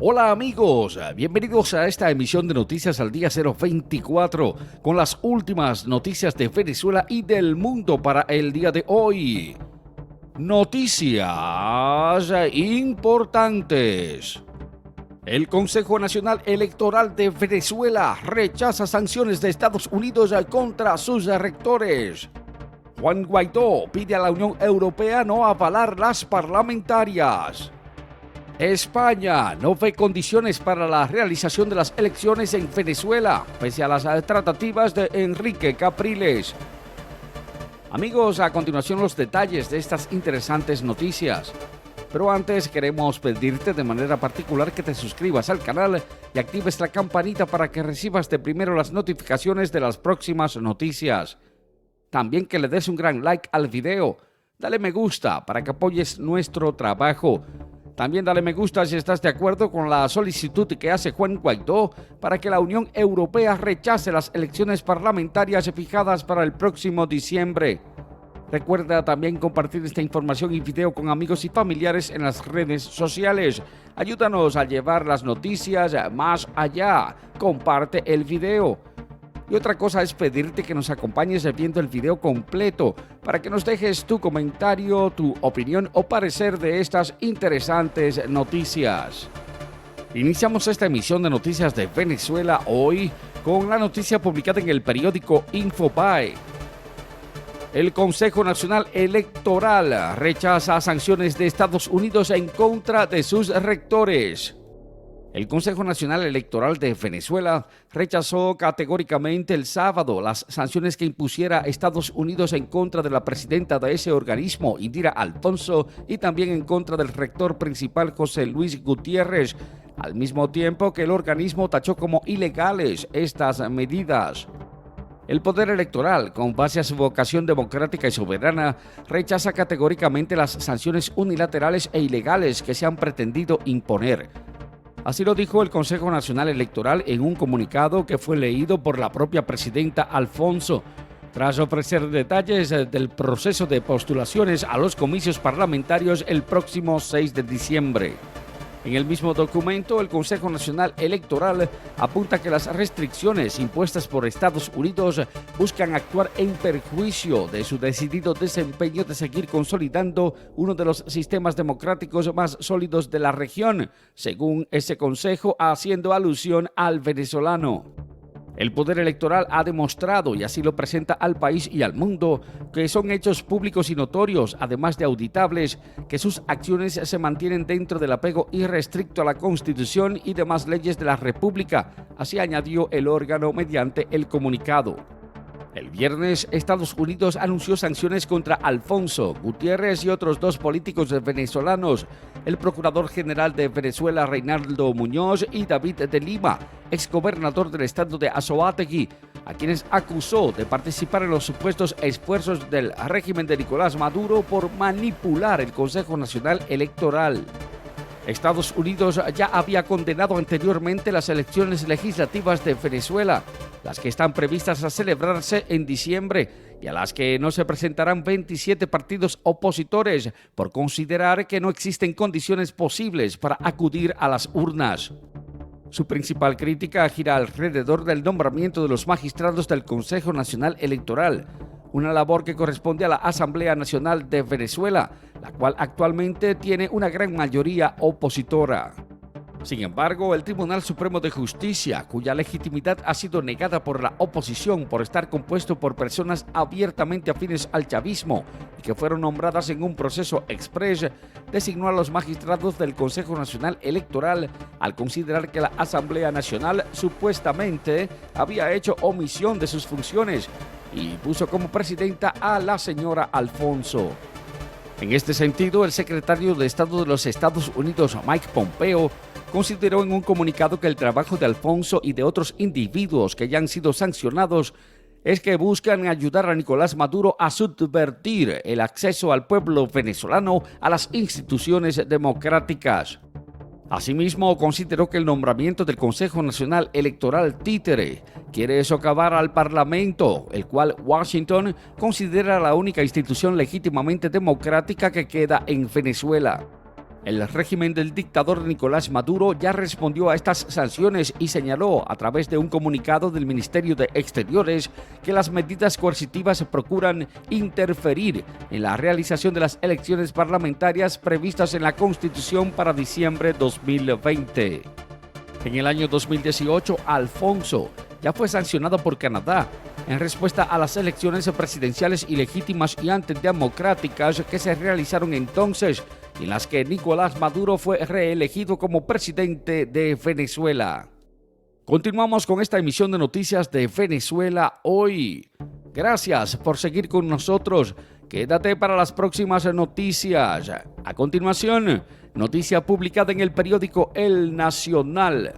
Hola amigos, bienvenidos a esta emisión de Noticias al Día 024 con las últimas noticias de Venezuela y del mundo para el día de hoy. Noticias importantes. El Consejo Nacional Electoral de Venezuela rechaza sanciones de Estados Unidos contra sus rectores. Juan Guaidó pide a la Unión Europea no avalar las parlamentarias. España no ve condiciones para la realización de las elecciones en Venezuela, pese a las tratativas de Enrique Capriles. Amigos, a continuación los detalles de estas interesantes noticias. Pero antes queremos pedirte de manera particular que te suscribas al canal y actives la campanita para que recibas de primero las notificaciones de las próximas noticias. También que le des un gran like al video, dale me gusta para que apoyes nuestro trabajo. También dale me gusta si estás de acuerdo con la solicitud que hace Juan Guaidó para que la Unión Europea rechace las elecciones parlamentarias fijadas para el próximo diciembre. Recuerda también compartir esta información y video con amigos y familiares en las redes sociales. Ayúdanos a llevar las noticias más allá. Comparte el video. Y otra cosa es pedirte que nos acompañes viendo el video completo para que nos dejes tu comentario, tu opinión o parecer de estas interesantes noticias. Iniciamos esta emisión de Noticias de Venezuela hoy con la noticia publicada en el periódico Infobae. El Consejo Nacional Electoral rechaza sanciones de Estados Unidos en contra de sus rectores. El Consejo Nacional Electoral de Venezuela rechazó categóricamente el sábado las sanciones que impusiera Estados Unidos en contra de la presidenta de ese organismo, Indira Alfonso, y también en contra del rector principal, José Luis Gutiérrez, al mismo tiempo que el organismo tachó como ilegales estas medidas. El Poder Electoral, con base a su vocación democrática y soberana, rechaza categóricamente las sanciones unilaterales e ilegales que se han pretendido imponer. Así lo dijo el Consejo Nacional Electoral en un comunicado que fue leído por la propia presidenta Alfonso, tras ofrecer detalles del proceso de postulaciones a los comicios parlamentarios el próximo 6 de diciembre. En el mismo documento, el Consejo Nacional Electoral apunta que las restricciones impuestas por Estados Unidos buscan actuar en perjuicio de su decidido desempeño de seguir consolidando uno de los sistemas democráticos más sólidos de la región, según ese consejo, haciendo alusión al venezolano. El Poder Electoral ha demostrado, y así lo presenta al país y al mundo, que son hechos públicos y notorios, además de auditables, que sus acciones se mantienen dentro del apego irrestricto a la Constitución y demás leyes de la República, así añadió el órgano mediante el comunicado. El viernes, Estados Unidos anunció sanciones contra Alfonso, Gutiérrez y otros dos políticos venezolanos, el Procurador General de Venezuela, Reinaldo Muñoz, y David de Lima, exgobernador del estado de Anzoátegui, a quienes acusó de participar en los supuestos esfuerzos del régimen de Nicolás Maduro por manipular el Consejo Nacional Electoral. Estados Unidos ya había condenado anteriormente las elecciones legislativas de Venezuela, las que están previstas a celebrarse en diciembre y a las que no se presentarán 27 partidos opositores por considerar que no existen condiciones posibles para acudir a las urnas. Su principal crítica gira alrededor del nombramiento de los magistrados del Consejo Nacional Electoral, una labor que corresponde a la Asamblea Nacional de Venezuela, la cual actualmente tiene una gran mayoría opositora. Sin embargo, el Tribunal Supremo de Justicia, cuya legitimidad ha sido negada por la oposición por estar compuesto por personas abiertamente afines al chavismo y que fueron nombradas en un proceso exprés, designó a los magistrados del Consejo Nacional Electoral al considerar que la Asamblea Nacional supuestamente había hecho omisión de sus funciones y puso como presidenta a la señora Alfonso. En este sentido, el secretario de Estado de los Estados Unidos, Mike Pompeo, consideró en un comunicado que el trabajo de Alfonso y de otros individuos que ya han sido sancionados es que buscan ayudar a Nicolás Maduro a subvertir el acceso al pueblo venezolano a las instituciones democráticas. Asimismo, consideró que el nombramiento del Consejo Nacional Electoral títere quiere socavar al Parlamento, el cual Washington considera la única institución legítimamente democrática que queda en Venezuela. El régimen del dictador Nicolás Maduro ya respondió a estas sanciones y señaló a través de un comunicado del Ministerio de Exteriores que las medidas coercitivas procuran interferir en la realización de las elecciones parlamentarias previstas en la Constitución para diciembre de 2020. En el año 2018, Alfonso ya fue sancionado por Canadá en respuesta a las elecciones presidenciales ilegítimas y antidemocráticas que se realizaron entonces, en las que Nicolás Maduro fue reelegido como presidente de Venezuela. Continuamos con esta emisión de noticias de Venezuela hoy. Gracias por seguir con nosotros. Quédate para las próximas noticias. A continuación, noticia publicada en el periódico El Nacional.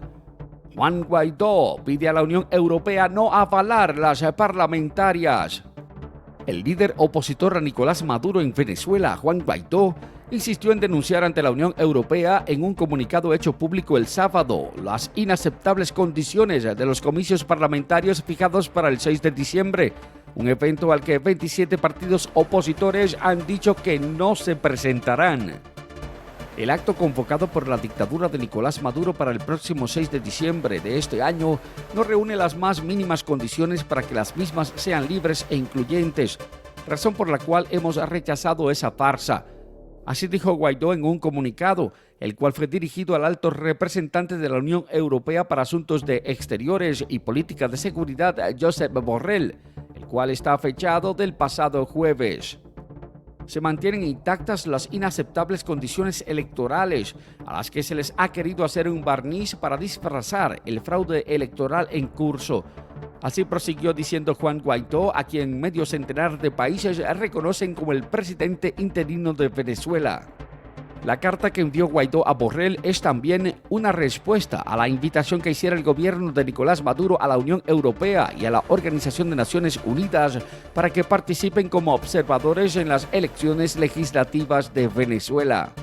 Juan Guaidó pide a la Unión Europea no avalar las parlamentarias. El líder opositor a Nicolás Maduro en Venezuela, Juan Guaidó, insistió en denunciar ante la Unión Europea en un comunicado hecho público el sábado las inaceptables condiciones de los comicios parlamentarios fijados para el 6 de diciembre, un evento al que 27 partidos opositores han dicho que no se presentarán. El acto convocado por la dictadura de Nicolás Maduro para el próximo 6 de diciembre de este año no reúne las más mínimas condiciones para que las mismas sean libres e incluyentes, razón por la cual hemos rechazado esa farsa. Así dijo Guaidó en un comunicado, el cual fue dirigido al alto representante de la Unión Europea para Asuntos de Exteriores y Política de Seguridad, Josep Borrell, el cual está fechado del pasado jueves. Se mantienen intactas las inaceptables condiciones electorales a las que se les ha querido hacer un barniz para disfrazar el fraude electoral en curso. Así prosiguió diciendo Juan Guaidó, a quien medio centenar de países reconocen como el presidente interino de Venezuela. La carta que envió Guaidó a Borrell es también una respuesta a la invitación que hiciera el gobierno de Nicolás Maduro a la Unión Europea y a la Organización de Naciones Unidas para que participen como observadores en las elecciones legislativas de Venezuela.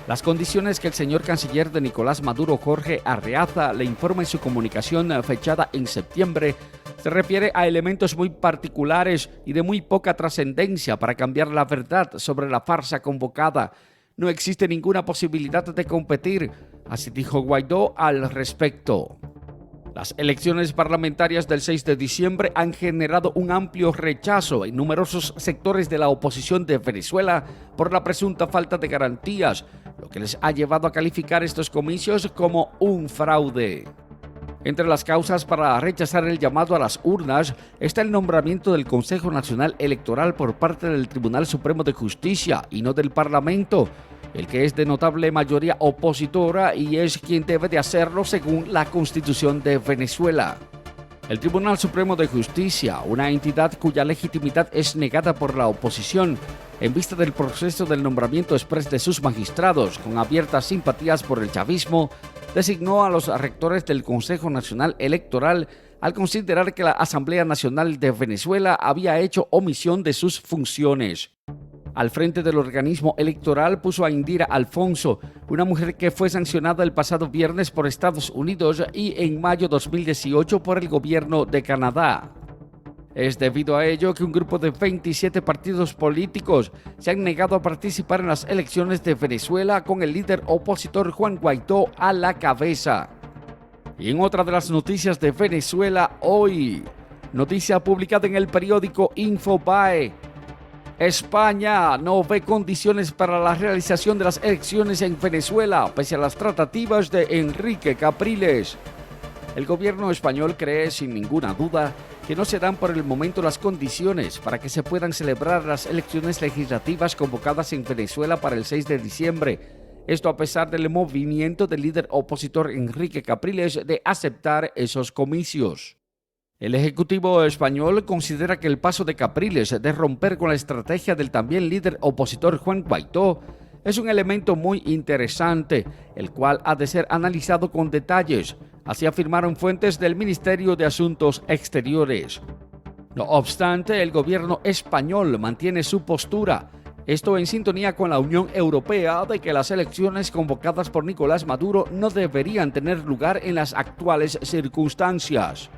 Las condiciones que el señor canciller de Nicolás Maduro, Jorge Arreaza, le informa en su comunicación fechada en septiembre, se refiere a elementos muy particulares y de muy poca trascendencia para cambiar la verdad sobre la farsa convocada. No existe ninguna posibilidad de competir, así dijo Guaidó al respecto. Las elecciones parlamentarias del 6 de diciembre han generado un amplio rechazo en numerosos sectores de la oposición de Venezuela por la presunta falta de garantías, lo que les ha llevado a calificar estos comicios como un fraude. Entre las causas para rechazar el llamado a las urnas está el nombramiento del Consejo Nacional Electoral por parte del Tribunal Supremo de Justicia y no del Parlamento, el que es de notable mayoría opositora y es quien debe de hacerlo según la Constitución de Venezuela. El Tribunal Supremo de Justicia, una entidad cuya legitimidad es negada por la oposición, en vista del proceso del nombramiento exprés de sus magistrados con abiertas simpatías por el chavismo, designó a los rectores del Consejo Nacional Electoral al considerar que la Asamblea Nacional de Venezuela había hecho omisión de sus funciones. Al frente del organismo electoral puso a Indira Alfonso, una mujer que fue sancionada el pasado viernes por Estados Unidos y en mayo de 2018 por el gobierno de Canadá. Es debido a ello que un grupo de 27 partidos políticos se han negado a participar en las elecciones de Venezuela con el líder opositor Juan Guaidó a la cabeza. Y en otra de las noticias de Venezuela hoy, noticia publicada en el periódico Infobae, España no ve condiciones para la realización de las elecciones en Venezuela pese a las tratativas de Enrique Capriles. El gobierno español cree sin ninguna duda que no se dan por el momento las condiciones para que se puedan celebrar las elecciones legislativas convocadas en Venezuela para el 6 de diciembre. Esto a pesar del movimiento del líder opositor Enrique Capriles de aceptar esos comicios. El Ejecutivo español considera que el paso de Capriles de romper con la estrategia del también líder opositor Juan Guaidó es un elemento muy interesante, el cual ha de ser analizado con detalles, así afirmaron fuentes del Ministerio de Asuntos Exteriores. No obstante, el gobierno español mantiene su postura, esto en sintonía con la Unión Europea, de que las elecciones convocadas por Nicolás Maduro no deberían tener lugar en las actuales circunstancias.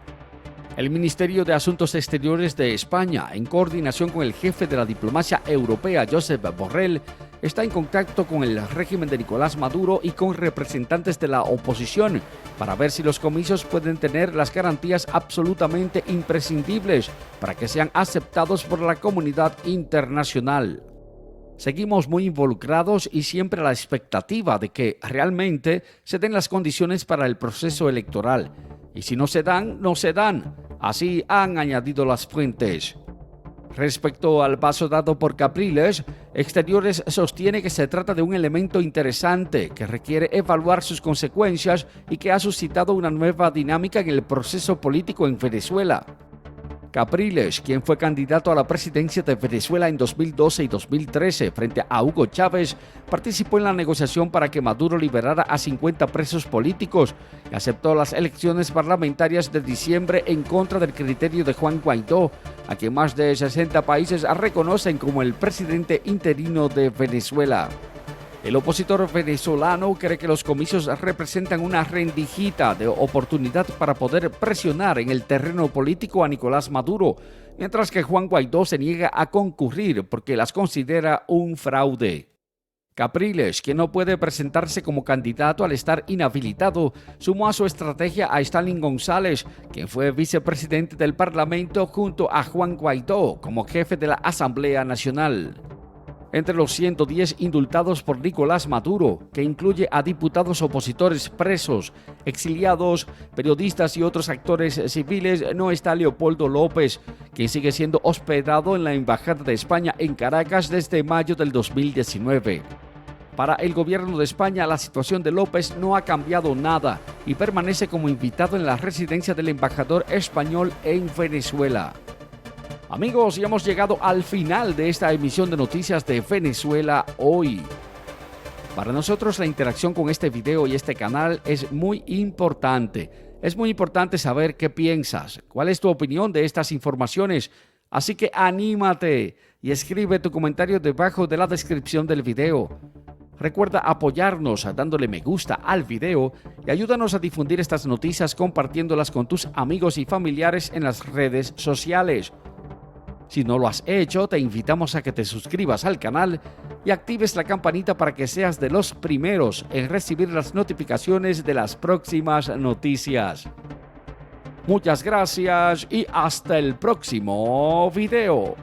El Ministerio de Asuntos Exteriores de España, en coordinación con el jefe de la diplomacia europea, Josep Borrell, está en contacto con el régimen de Nicolás Maduro y con representantes de la oposición para ver si los comicios pueden tener las garantías absolutamente imprescindibles para que sean aceptados por la comunidad internacional. Seguimos muy involucrados y siempre a la expectativa de que realmente se den las condiciones para el proceso electoral. Y si no se dan, no se dan. Así han añadido las fuentes. Respecto al paso dado por Capriles, Exteriores sostiene que se trata de un elemento interesante que requiere evaluar sus consecuencias y que ha suscitado una nueva dinámica en el proceso político en Venezuela. Capriles, quien fue candidato a la presidencia de Venezuela en 2012 y 2013 frente a Hugo Chávez, participó en la negociación para que Maduro liberara a 50 presos políticos y aceptó las elecciones parlamentarias de diciembre en contra del criterio de Juan Guaidó, a quien más de 60 países reconocen como el presidente interino de Venezuela. El opositor venezolano cree que los comicios representan una rendijita de oportunidad para poder presionar en el terreno político a Nicolás Maduro, mientras que Juan Guaidó se niega a concurrir porque las considera un fraude. Capriles, quien no puede presentarse como candidato al estar inhabilitado, sumó a su estrategia a Stalin González, quien fue vicepresidente del Parlamento junto a Juan Guaidó como jefe de la Asamblea Nacional. Entre los 110 indultados por Nicolás Maduro, que incluye a diputados opositores presos, exiliados, periodistas y otros actores civiles, no está Leopoldo López, quien sigue siendo hospedado en la Embajada de España en Caracas desde mayo del 2019. Para el gobierno de España, la situación de López no ha cambiado nada y permanece como invitado en la residencia del embajador español en Venezuela. Amigos, ya hemos llegado al final de esta emisión de noticias de Venezuela hoy. Para nosotros la interacción con este video y este canal es muy importante. Es muy importante saber qué piensas, cuál es tu opinión de estas informaciones. Así que anímate y escribe tu comentario debajo de la descripción del video. Recuerda apoyarnos dándole me gusta al video y ayúdanos a difundir estas noticias compartiéndolas con tus amigos y familiares en las redes sociales. Si no lo has hecho, te invitamos a que te suscribas al canal y actives la campanita para que seas de los primeros en recibir las notificaciones de las próximas noticias. Muchas gracias y hasta el próximo video.